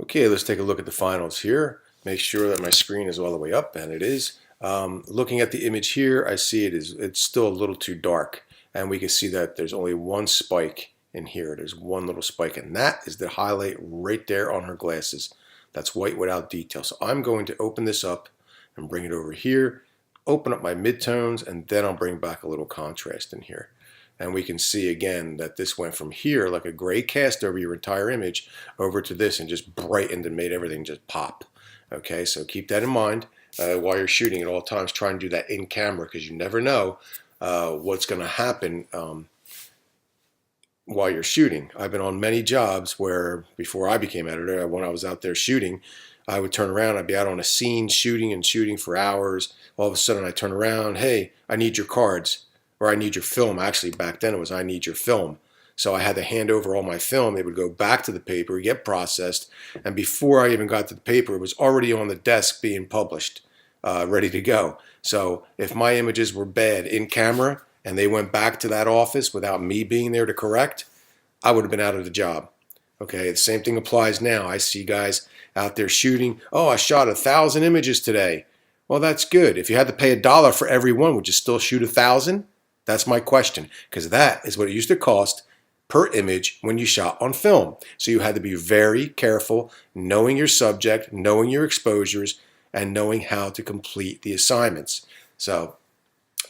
Okay, let's take a look at the finals here. Make sure that my screen is all the way up, and it is. Looking at the image here, I see it's still a little too dark, and we can see that there's only one spike in here. There's one little spike, and that is the highlight right there on her glasses. That's white without detail. So I'm going to open this up and bring it over here, open up my midtones, and then I'll bring back a little contrast in here. And we can see again that this went from here like a gray cast over your entire image over to this and just brightened and made everything just pop. Okay, so keep that in mind while you're shooting at all times. Try and do that in camera because you never know what's going to happen while you're shooting. I've been on many jobs where before I became editor, when I was out there shooting, I would turn around, I'd be out on a scene shooting and shooting for hours. All of a sudden I turn around, hey, I need your cards. Or I need your film. Actually, back then it was I need your film. So I had to hand over all my film. It would go back to the paper, get processed, and before I even got to the paper, it was already on the desk being published, ready to go. So if my images were bad in camera and they went back to that office without me being there to correct, I would have been out of the job. Okay, the same thing applies now. I see guys out there shooting, oh, I shot 1,000 images today. Well, that's good. If you had to pay $1 for every one, would you still shoot 1,000? That's my question, because that is what it used to cost per image when you shot on film. So you had to be very careful, knowing your subject, knowing your exposures, and knowing how to complete the assignments. So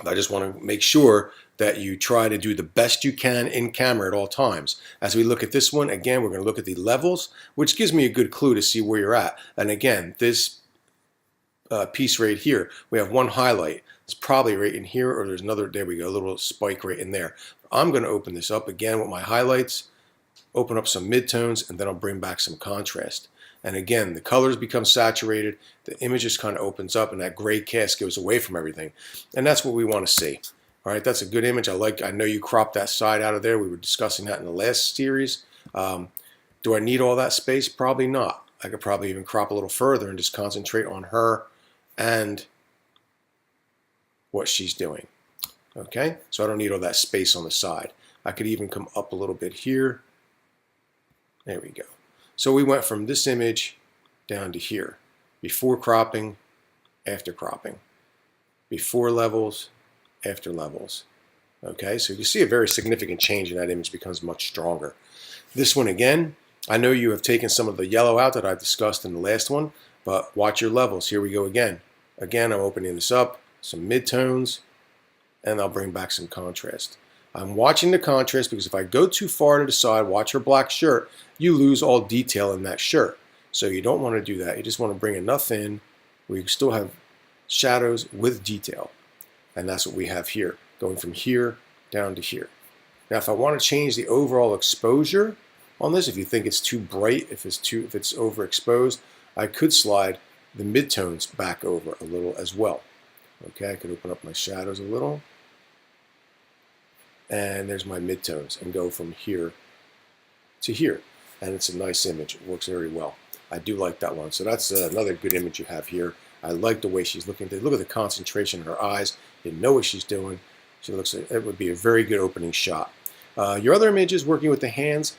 I just want to make sure that you try to do the best you can in camera at all times. As we look at this one, again, we're going to look at the levels, which gives me a good clue to see where you're at. And again, this piece right here, we have one highlight. It's probably right in here, or there's another, there we go, a little spike right in there. I'm going to open this up again with my highlights, open up some midtones, and then I'll bring back some contrast. And again, the colors become saturated, the image just kind of opens up, and that gray cast goes away from everything. And that's what we want to see. All right, that's a good image. I know you cropped that side out of there. We were discussing that in the last series. Do I need all that space? Probably not. I could probably even crop a little further and just concentrate on her and what she's doing. Okay, so I don't need all that space on the side. I could even come up a little bit here. There we go. So we went from this image down to here. Before cropping, after cropping. Before levels, after levels. Okay, so you can see a very significant change in that image becomes much stronger. This one again, I know you have taken some of the yellow out that I've discussed in the last one, but watch your levels. Here we go again. Again, I'm opening this up, some midtones, and I'll bring back some contrast. I'm watching the contrast because if I go too far to the side, watch her black shirt, you lose all detail in that shirt. So you don't want to do that. You just want to bring enough in where you still have shadows with detail. And that's what we have here, going from here down to here. Now, if I want to change the overall exposure on this, if you think it's too bright, if it's overexposed, I could slide the midtones back over a little as well. Okay, I could open up my shadows a little. And there's my midtones and go from here to here. And it's a nice image. It works very well. I do like that one. So that's another good image you have here. I like the way she's looking. Look at the concentration in her eyes. You know what she's doing. She looks like it would be a very good opening shot. Your other images working with the hands,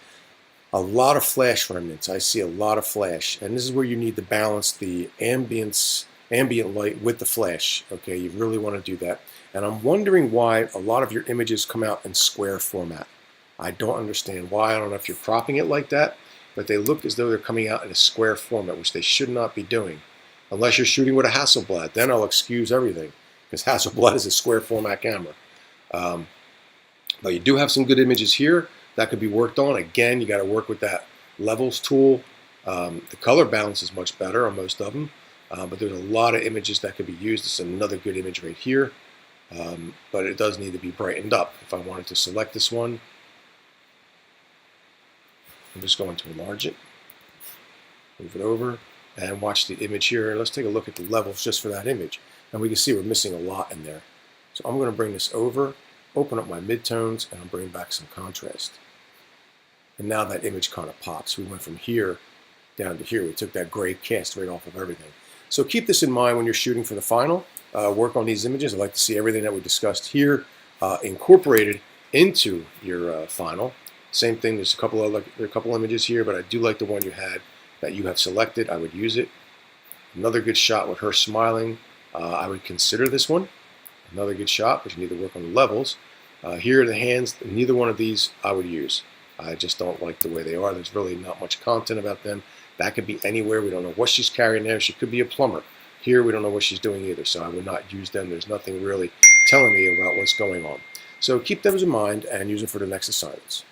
a lot of flash remnants. I see a lot of flash. And this is where you need to balance the ambient light with the flash. Okay, you really want to do that. And I'm wondering why a lot of your images come out in square format. I don't understand why. I don't know if you're cropping it like that, but they look as though they're coming out in a square format, which they should not be doing. Unless you're shooting with a Hasselblad, then I'll excuse everything, because Hasselblad is a square format camera. But you do have some good images here that could be worked on. Again, you got to work with that levels tool. The color balance is much better on most of them, but there's a lot of images that could be used. This is another good image right here. But it does need to be brightened up. If I wanted to select this one, I'm just going to enlarge it, move it over, and watch the image here. Let's take a look at the levels just for that image. And we can see we're missing a lot in there. So I'm going to bring this over, open up my midtones, and I'll bring back some contrast. And now that image kind of pops. We went from here down to here. We took that gray cast right off of everything. So keep this in mind when you're shooting for the final. Work on these images. I'd like to see everything that we discussed here incorporated into your final. Same thing. There are a couple images here, but I do like the one you had that you have selected, I would use it. Another good shot with her smiling, I would consider this one. Another good shot, but you need to work on the levels. Here are the hands. Neither one of these I would use. I just don't like the way they are. There's really not much content about them. That could be anywhere. We don't know what she's carrying there. She could be a plumber. Here we don't know what she's doing either, so I would not use them. There's nothing really telling me about what's going on. So keep those in mind and use them for the next assignments.